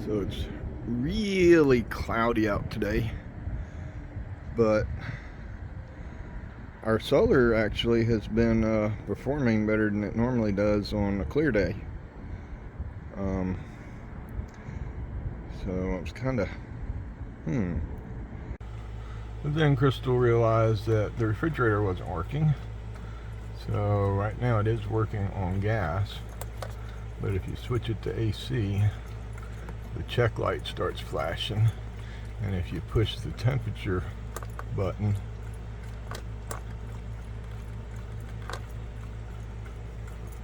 So it's really cloudy out today, but our solar actually has been performing better than it normally does on a clear day. So I was kind of But then Crystal realized that the refrigerator wasn't working. So right now it is working on gas, but if you switch it to AC, the check light starts flashing, and if you push the temperature button,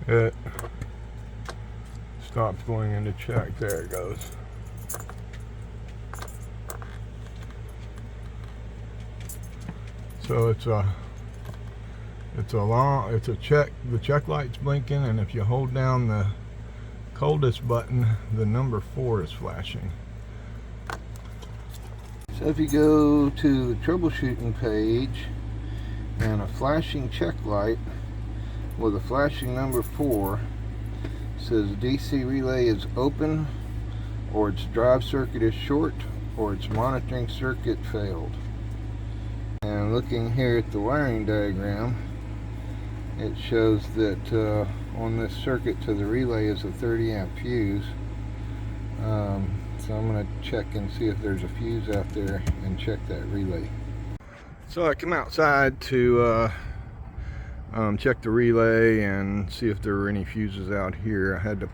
it stops going into check. There it goes. So the check light's blinking, and if you hold down the coldest button, the number 4 is flashing. So if you go to the troubleshooting page and a flashing check light with a flashing number 4 says DC relay is open, or its drive circuit is short, or its monitoring circuit failed. And looking here at the wiring diagram, it shows that on this circuit to the relay is a 30 amp fuse. So I'm going to check and see if there's a fuse out there and check that relay. So I come outside to check the relay and see if there were any fuses out here. I had to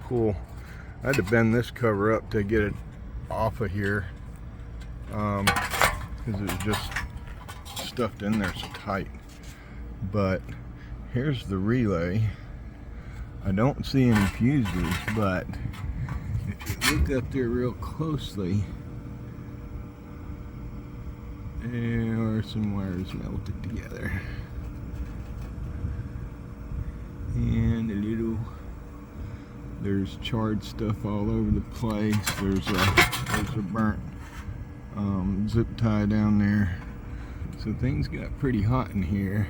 bend this cover up to get it off of here, because it was just stuffed in there so tight. But here's the relay. I don't see any fuses, but if you look up there real closely, there are some wires melted together, and there's charred stuff all over the place. There's a burnt zip tie down there. So things got pretty hot in here,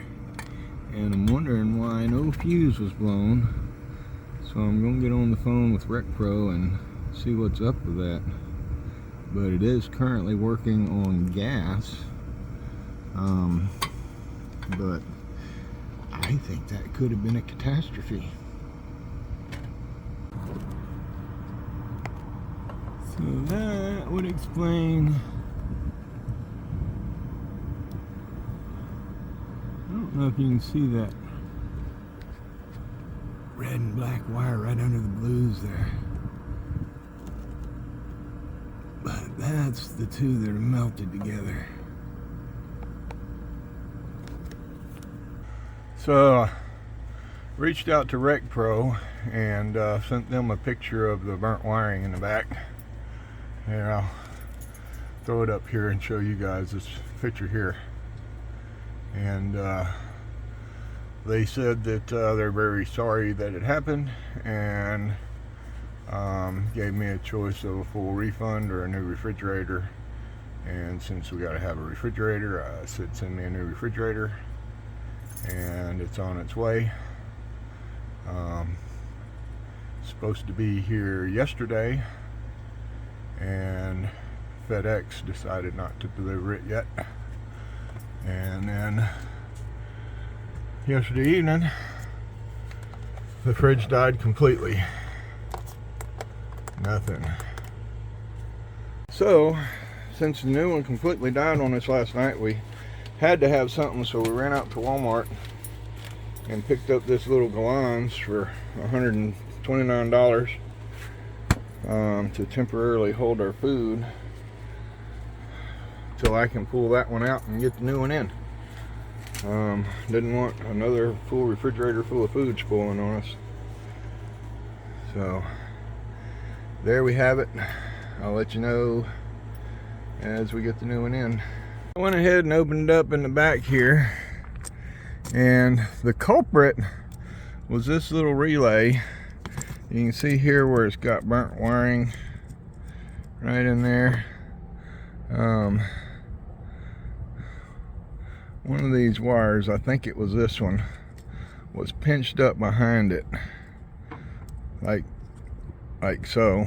and I'm wondering why no fuse was blown. So I'm going to get on the phone with RecPro and see what's up with that. But it is currently working on gas. But I think that could have been a catastrophe. So that would explain. I don't know if you can see that red and black wire right under the blues there. But that's the two that are melted together. So reached out to RecPro and sent them a picture of the burnt wiring in the back. Here, I'll throw it up here and show you guys this picture here. And they said that they're very sorry that it happened, and gave me a choice of a full refund or a new refrigerator. And since we got to have a refrigerator, I said send me a new refrigerator, and it's on its way. Supposed to be here yesterday, and FedEx decided not to deliver it yet. And then yesterday evening, the fridge died completely. Nothing. So, since the new one completely died on us last night, we had to have something, so we ran out to Walmart and picked up this little Galans for $129 to temporarily hold our food till I can pull that one out and get the new one in. Didn't want another full refrigerator full of food spoiling on us. So there we have it. I'll let you know as we get the new one in. I went ahead and opened it up in the back here, and the culprit was this little relay. You can see here where it's got burnt wiring right in there. One of these wires, I think it was this one, was pinched up behind it, like so.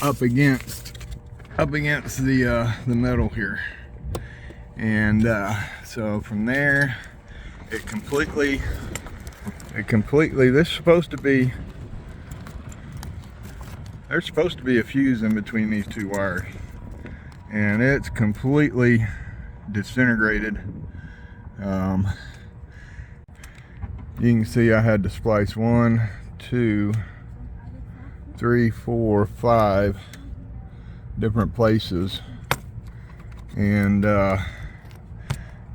up against the metal here, and so from there it completely there's supposed to be a fuse in between these two wires, and it's completely disintegrated. You can see I had to splice 1, 2, 3, 4, 5 different places, and got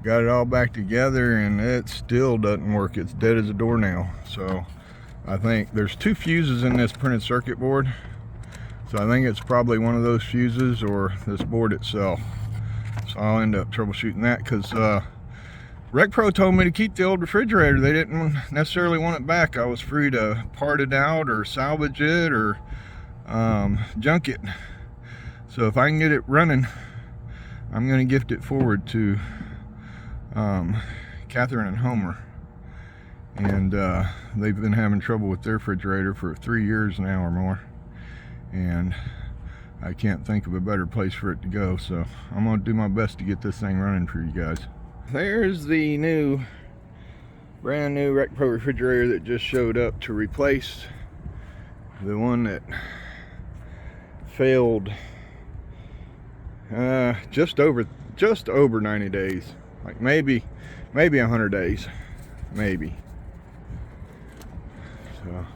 it all back together, and it still doesn't work. It's dead as a doornail. So I think there's 2 fuses in this printed circuit board, so I think it's probably one of those fuses or this board itself. So I'll end up troubleshooting that, because RecPro told me to keep the old refrigerator. They didn't necessarily want it back. I was free to part it out or salvage it or junk it. So if I can get it running, I'm going to gift it forward to Katherine and Homer. And they've been having trouble with their refrigerator for 3 years now or more, and I can't think of a better place for it to go. So I'm going to do my best to get this thing running for you guys. There's the brand new RecPro refrigerator that just showed up to replace the one that failed just over 90 days, like maybe 100 days, maybe. So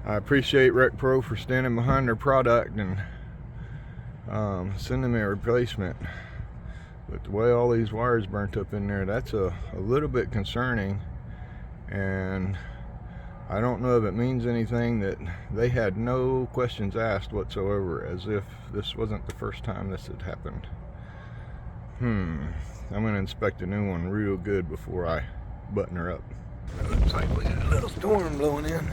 I appreciate RecPro for standing behind their product and sending me a replacement. But the way all these wires burnt up in there, that's a little bit concerning, and I don't know if it means anything that they had no questions asked whatsoever, as if this wasn't the first time this had happened. I'm going to inspect a new one real good before I button her up. It looks like we got a little storm blowing in.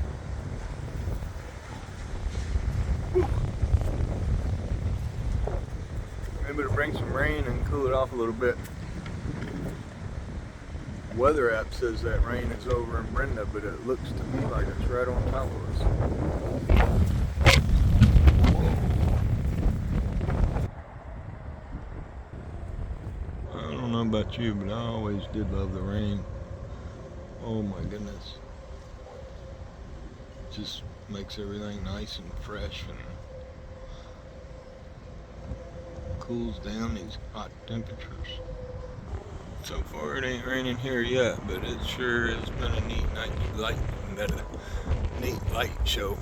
Whew. Maybe to bring some rain and cool it off a little bit. Weather app says that rain is over in Brenda, but it looks to me like it's right on top of us. I don't know about you, but I always did love the rain. Oh my goodness. It just makes everything nice and fresh and cools down these hot temperatures. So far it ain't raining here yet, but it sure has been a neat night light show.